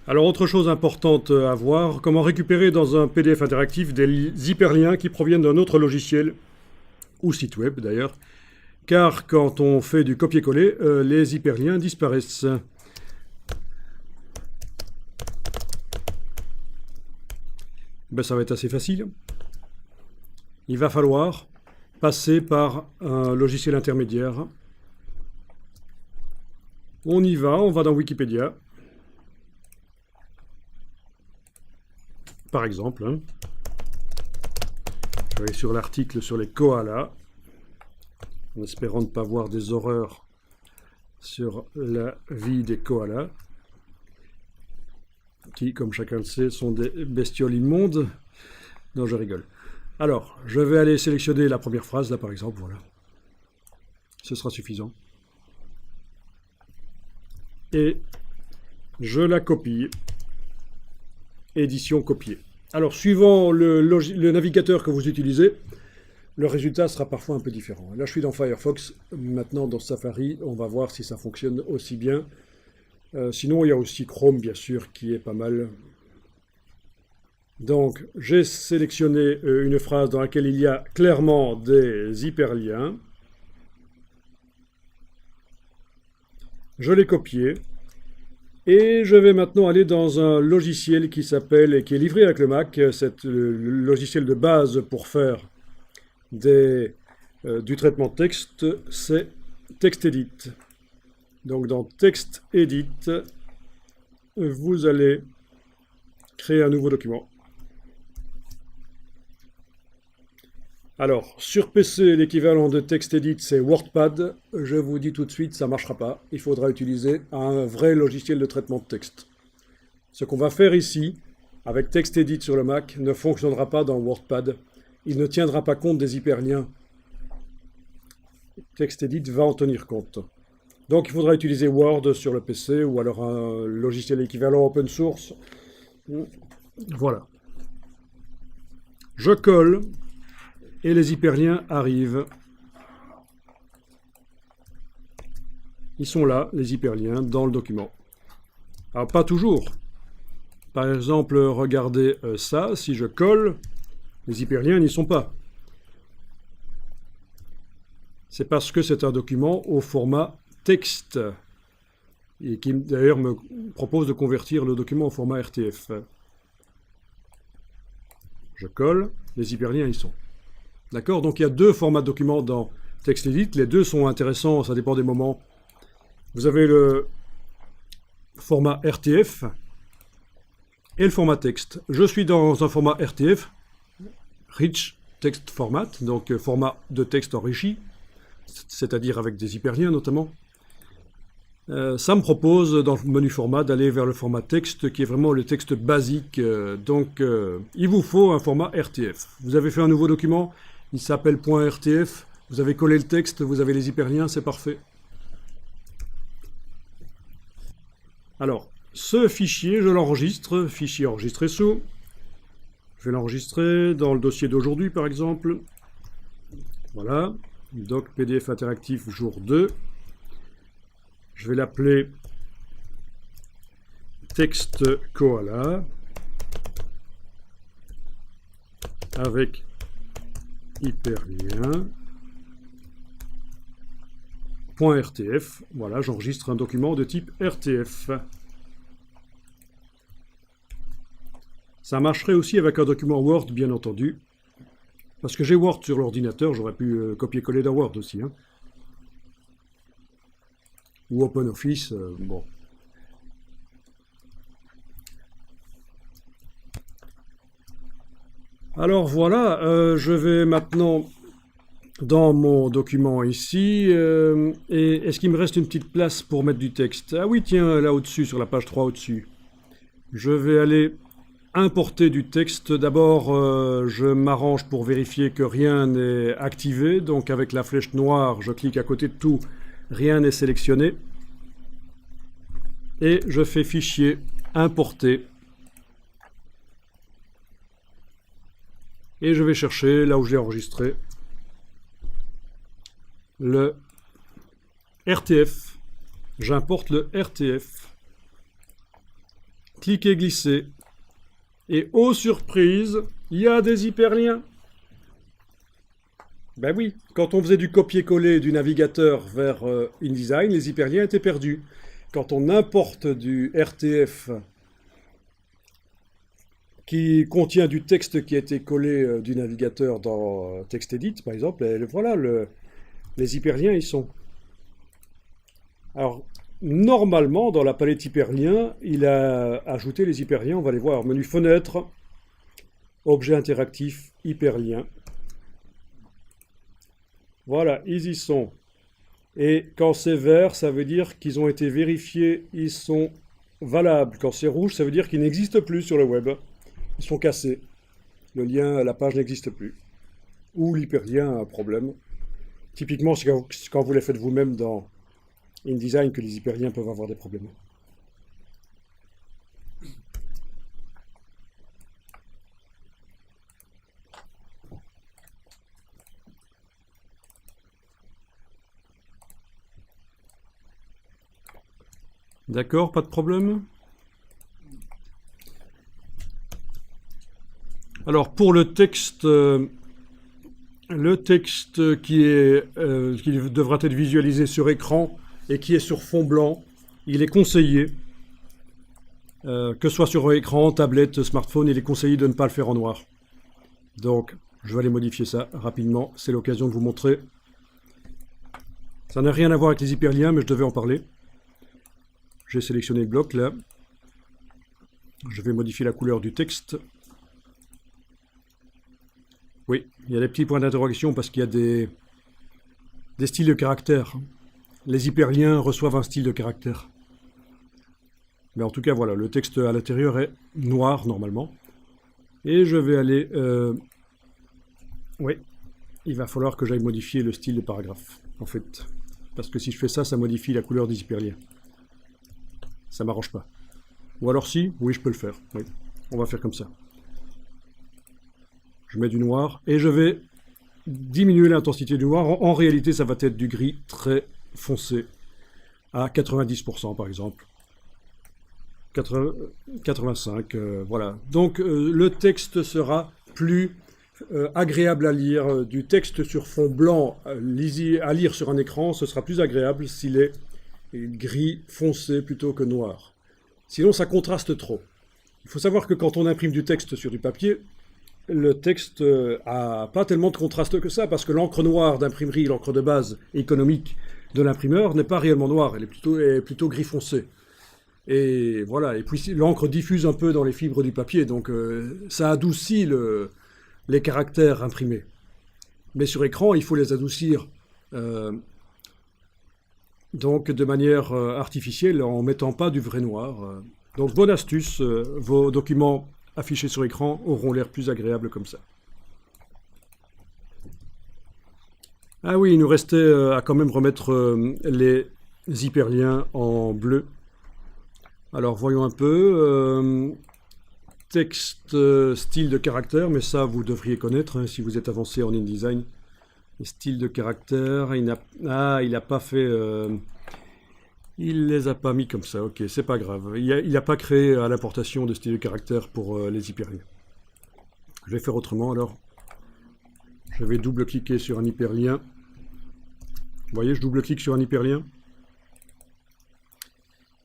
Alors, autre chose importante à voir, comment récupérer dans un PDF interactif des hyperliens qui proviennent d'un autre logiciel, ou site web d'ailleurs, car quand on fait du copier-coller, les hyperliens disparaissent. Ben, ça va être assez facile. Il va falloir passer par un logiciel intermédiaire. On y va, on va dans Wikipédia. Par exemple, hein. Je vais aller sur l'article sur les koalas, en espérant ne pas voir des horreurs sur la vie des koalas, qui, comme chacun le sait, sont des bestioles immondes. Non, je rigole. Alors, je vais aller sélectionner la première phrase, là par exemple, voilà. Ce sera suffisant. Et je la copie. Édition copier. Alors, suivant le navigateur que vous utilisez, le résultat sera parfois un peu différent. Là, je suis dans Firefox. Maintenant, dans Safari, on va voir si ça fonctionne aussi bien. Sinon, il y a aussi Chrome, bien sûr, qui est pas mal. Donc, j'ai sélectionné une phrase dans laquelle il y a clairement des hyperliens. Je l'ai copié. Et je vais maintenant aller dans un logiciel qui s'appelle, et qui est livré avec le Mac, c'est le logiciel de base pour faire du traitement de texte, c'est TextEdit. Donc dans TextEdit, vous allez créer un nouveau document. Alors, sur PC, l'équivalent de TextEdit, c'est WordPad. Je vous dis tout de suite, ça ne marchera pas. Il faudra utiliser un vrai logiciel de traitement de texte. Ce qu'on va faire ici, avec TextEdit sur le Mac, ne fonctionnera pas dans WordPad. Il ne tiendra pas compte des hyperliens. TextEdit va en tenir compte. Donc, il faudra utiliser Word sur le PC ou alors un logiciel équivalent open source. Voilà. Je colle. Et les hyperliens arrivent. Ils sont là, les hyperliens, dans le document. Alors, pas toujours. Par exemple, regardez ça. Si je colle, les hyperliens n'y sont pas. C'est parce que c'est un document au format texte. Et qui, d'ailleurs, me propose de convertir le document au format RTF. Je colle, les hyperliens y sont. D'accord? Donc il y a deux formats de documents dans TextEdit. Les deux sont intéressants, ça dépend des moments. Vous avez le format RTF et le format texte. Je suis dans un format RTF, Rich Text Format, donc format de texte enrichi, c'est-à-dire avec des hyperliens notamment. Ça me propose dans le menu format d'aller vers le format texte qui est vraiment le texte basique. Donc il vous faut un format RTF. Vous avez fait un nouveau document. Il s'appelle .rtf, vous avez collé le texte, vous avez les hyperliens, c'est parfait. Alors, ce fichier, je l'enregistre, fichier enregistré sous. Je vais l'enregistrer dans le dossier d'aujourd'hui, par exemple. Voilà, doc PDF interactif jour 2. Je vais l'appeler texte koala avec hyperlien .rtf. Voilà, j'enregistre un document de type RTF. Ça marcherait aussi avec un document Word, bien entendu. Parce que j'ai Word sur l'ordinateur, j'aurais pu copier-coller dans Word aussi. Hein. Ou OpenOffice, bon. Alors voilà, je vais maintenant dans mon document ici, et est-ce qu'il me reste une petite place pour mettre du texte? Ah oui, tiens, là au-dessus, sur la page 3 au-dessus. Je vais aller importer du texte. D'abord, je m'arrange pour vérifier que rien n'est activé, donc avec la flèche noire, je clique à côté de tout, rien n'est sélectionné. Et je fais fichier, importer. Et je vais chercher, là où j'ai enregistré, le RTF. J'importe le RTF. cliquez, glissez. Et oh surprise, il y a des hyperliens. Ben oui, quand on faisait du copier-coller du navigateur vers InDesign, les hyperliens étaient perdus. Quand on importe du RTF qui contient du texte qui a été collé du navigateur dans TextEdit, par exemple, et voilà, les hyperliens y sont. Alors, normalement, dans la palette hyperliens, il a ajouté les hyperliens, on va les voir. Menu fenêtre, objet interactif, hyperliens. Voilà, ils y sont. Et quand c'est vert, ça veut dire qu'ils ont été vérifiés, ils sont valables. Quand c'est rouge, ça veut dire qu'ils n'existent plus sur le web. Ils sont cassés. Le lien, la page n'existe plus. Ou l'hyperlien a un problème. Typiquement, c'est quand vous les faites vous-même dans InDesign que les hyperliens peuvent avoir des problèmes. D'accord, pas de problème. Alors pour le texte qui devra être visualisé sur écran et qui est sur fond blanc, il est conseillé, que ce soit sur écran, tablette, smartphone, il est conseillé de ne pas le faire en noir. Donc je vais aller modifier ça rapidement, c'est l'occasion de vous montrer. Ça n'a rien à voir avec les hyperliens, mais je devais en parler. J'ai sélectionné le bloc là. Je vais modifier la couleur du texte. Oui, il y a des petits points d'interrogation parce qu'il y a des styles de caractère. Les hyperliens reçoivent un style de caractère. Mais en tout cas, voilà, le texte à l'intérieur est noir normalement. Et je vais aller... Oui, il va falloir que j'aille modifier le style de paragraphe, en fait. Parce que si je fais ça, ça modifie la couleur des hyperliens. Ça m'arrange pas. Ou alors si, oui, je peux le faire. Oui, on va faire comme ça. Je mets du noir et je vais diminuer l'intensité du noir. En réalité, ça va être du gris très foncé, à 90% par exemple. 85, voilà. Donc le texte sera plus agréable à lire. Du texte sur fond blanc à lire sur un écran, ce sera plus agréable s'il est gris foncé plutôt que noir. Sinon, ça contraste trop. Il faut savoir que quand on imprime du texte sur du papier, le texte a pas tellement de contraste que ça, parce que l'encre noire d'imprimerie, l'encre de base économique de l'imprimeur, n'est pas réellement noire, elle est plutôt gris foncé. Et voilà, et puis l'encre diffuse un peu dans les fibres du papier, donc ça adoucit les caractères imprimés. Mais sur écran, il faut les adoucir donc de manière artificielle, en mettant pas du vrai noir. Donc bonne astuce, vos documents affichés sur écran auront l'air plus agréables comme ça. Ah oui, il nous restait à quand même remettre les hyperliens en bleu. Alors voyons un peu. Texte, style de caractère, mais ça vous devriez connaître hein, si vous êtes avancé en InDesign. Les styles de caractère, il n'a pas fait... il les a pas mis comme ça, ok, c'est pas grave. Il n'a pas créé à l'importation de style de caractère pour les hyperliens. Je vais faire autrement alors. Je vais double-cliquer sur un hyperlien. Vous voyez, je double-clique sur un hyperlien.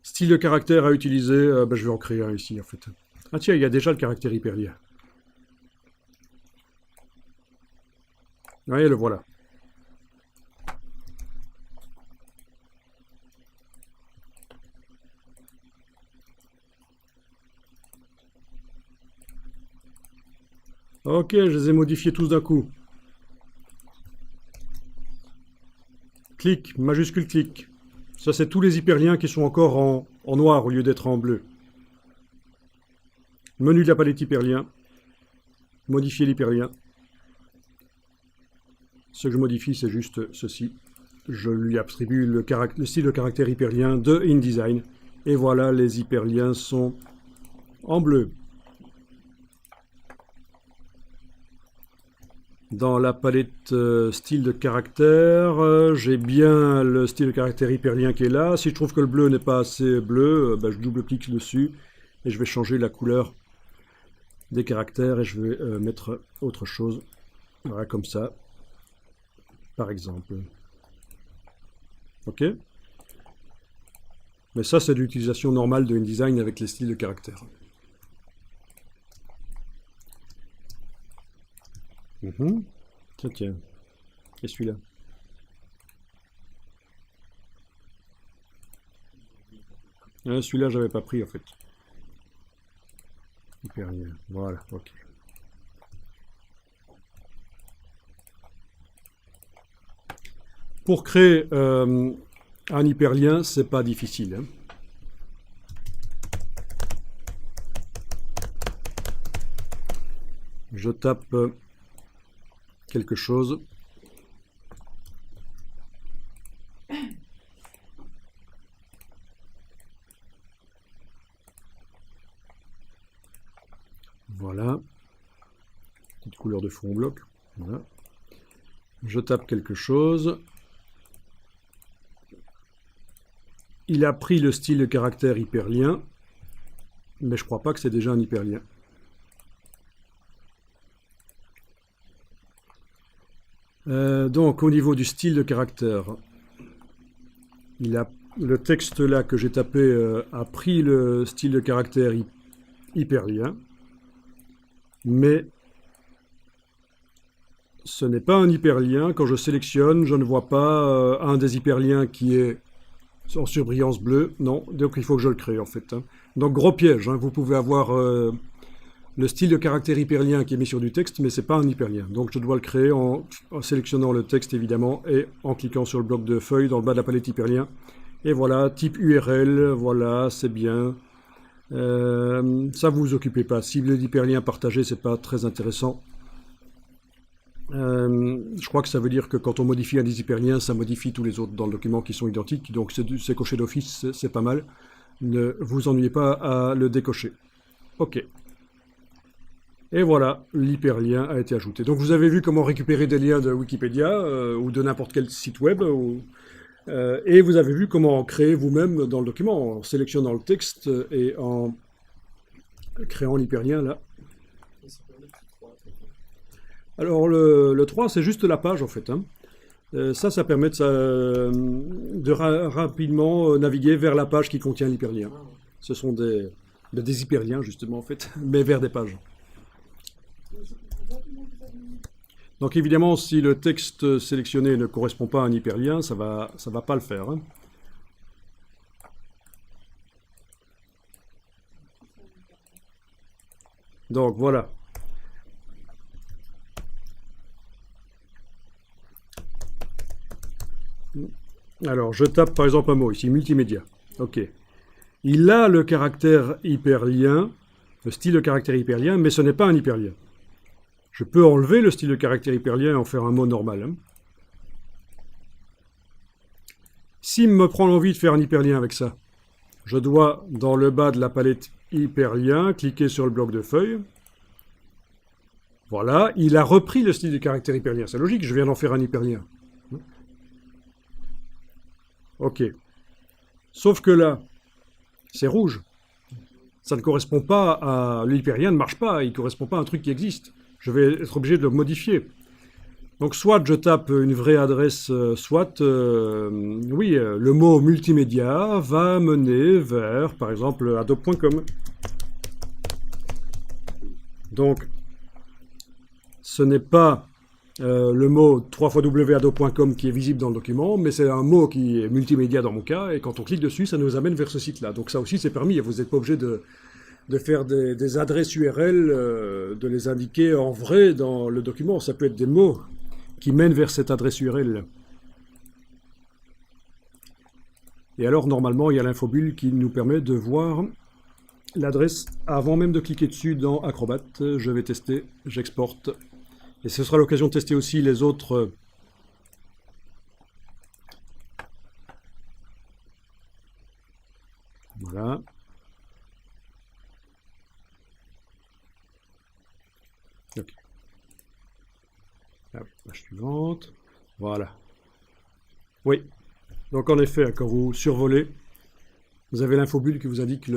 Style de caractère à utiliser, je vais en créer un ici en fait. Ah tiens, il y a déjà le caractère hyperlien. Oui, le voilà. Ok, je les ai modifiés tous d'un coup. Clic, majuscule clic. Ça, c'est tous les hyperliens qui sont encore en noir au lieu d'être en bleu. Menu de la palette hyperlien. Modifier l'hyperlien. Ce que je modifie, c'est juste ceci. Je lui attribue le style de caractère hyperlien de InDesign. Et voilà, les hyperliens sont en bleu. Dans la palette style de caractère, j'ai bien le style de caractère hyperlien qui est là. Si je trouve que le bleu n'est pas assez bleu, je double-clique dessus et je vais changer la couleur des caractères et je vais mettre autre chose, voilà, comme ça, par exemple. Ok? Mais ça, c'est l'utilisation normale de InDesign avec les styles de caractères. Tiens, tiens. Et celui-là? Celui-là, j'avais pas pris en fait. Hyperlien. Voilà, ok. Pour créer un hyperlien, c'est pas difficile. Hein. Je tape quelque chose. Voilà. Petite couleur de fond bloc. Voilà. Je tape quelque chose. Il a pris le style de caractère hyperlien, mais je crois pas que c'est déjà un hyperlien. Donc au niveau du style de caractère, le texte là que j'ai tapé a pris le style de caractère hyperlien, mais ce n'est pas un hyperlien. Quand je sélectionne, je ne vois pas un des hyperliens qui est en surbrillance bleue. Non, donc il faut que je le crée en fait. Hein. Donc gros piège, hein. Vous pouvez avoir le style de caractère hyperlien qui est mis sur du texte, mais c'est pas un hyperlien. Donc je dois le créer en sélectionnant le texte évidemment et en cliquant sur le bloc de feuilles dans le bas de la palette hyperlien. Et voilà, type URL, voilà, c'est bien. Ça vous occupez pas. Si l'hyperlien partagé, c'est pas très intéressant. Je crois que ça veut dire que quand on modifie un des hyperliens, ça modifie tous les autres dans le document qui sont identiques. Donc c'est coché d'office, c'est pas mal. Ne vous ennuyez pas à le décocher. Ok. Et voilà, l'hyperlien a été ajouté. Donc vous avez vu comment récupérer des liens de Wikipédia ou de n'importe quel site web. Et vous avez vu comment en créer vous-même dans le document, en sélectionnant le texte et en créant l'hyperlien là. Alors le 3, c'est juste la page en fait. Hein. Ça permet de rapidement naviguer vers la page qui contient l'hyperlien. Ce sont des hyperliens justement en fait, mais vers des pages. Donc évidemment, si le texte sélectionné ne correspond pas à un hyperlien, ça va pas le faire. Hein. Donc voilà. Alors, je tape par exemple un mot ici, multimédia. Ok. Il a le caractère hyperlien, le style de caractère hyperlien, mais ce n'est pas un hyperlien. Je peux enlever le style de caractère hyperlien et en faire un mot normal. Hein. S'il me prend l'envie de faire un hyperlien avec ça, je dois, dans le bas de la palette hyperlien, cliquer sur le bloc de feuilles. Voilà, il a repris le style de caractère hyperlien. C'est logique, je viens d'en faire un hyperlien. Ok. Sauf que là, c'est rouge. Ça ne correspond pas à... L'hyperlien ne marche pas, il ne correspond pas à un truc qui existe. Je vais être obligé de le modifier. Donc soit je tape une vraie adresse, soit, oui, le mot multimédia va mener vers, par exemple, adobe.com. Donc, ce n'est pas le mot www.adobe.com qui est visible dans le document, mais c'est un mot qui est multimédia dans mon cas, et quand on clique dessus, ça nous amène vers ce site-là. Donc ça aussi, c'est permis, vous n'êtes pas obligé de faire des adresses URL, de les indiquer en vrai dans le document. Ça peut être des mots qui mènent vers cette adresse URL. Et alors, normalement, il y a l'infobulle qui nous permet de voir l'adresse avant même de cliquer dessus dans Acrobat. Je vais tester, j'exporte. Et ce sera l'occasion de tester aussi les autres... Voilà. Ok. La page suivante. Voilà. Oui. Donc en effet, quand vous survolez, vous avez l'infobulle qui vous indique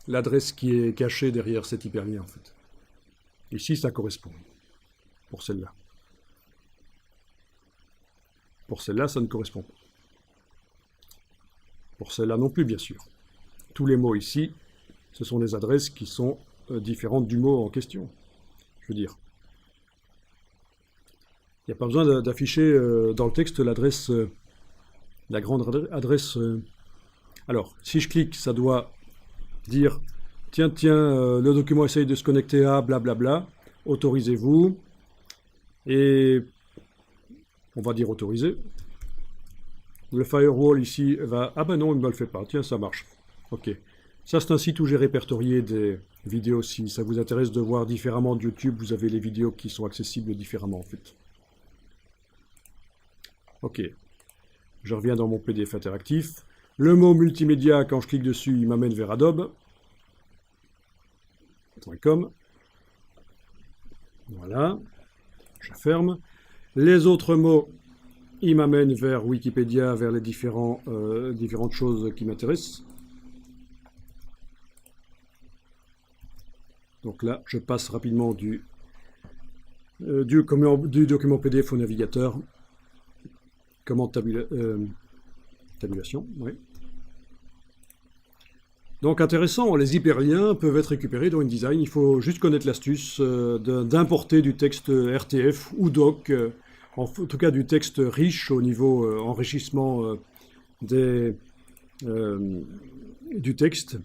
l'adresse qui est cachée derrière cet hyperlien, en fait. Ici, ça correspond, pour celle-là. Pour celle-là, ça ne correspond pas. Pour celle-là non plus, bien sûr. Tous les mots ici, ce sont des adresses qui sont différentes du mot en question. Je veux dire, il n'y a pas besoin d'afficher dans le texte l'adresse, la grande adresse. Alors, si je clique, ça doit dire, tiens, le document essaye de se connecter à blablabla, autorisez-vous, et on va dire autoriser. Le firewall ici va, ah ben non, il ne me le fait pas, tiens, ça marche. Ok. Ça, c'est un site où j'ai répertorié des vidéos. Si ça vous intéresse de voir différemment de YouTube, vous avez les vidéos qui sont accessibles différemment, en fait. Ok. Je reviens dans mon PDF interactif. Le mot multimédia, quand je clique dessus, il m'amène vers adobe.com. Voilà. Je ferme. Les autres mots, ils m'amènent vers Wikipédia, vers les différentes choses qui m'intéressent. Donc là, je passe rapidement du document PDF au navigateur. Commande tabulation, oui. Donc intéressant, les hyperliens peuvent être récupérés dans InDesign. Il faut juste connaître l'astuce d'importer du texte RTF ou doc, en tout cas du texte riche au niveau enrichissement du texte.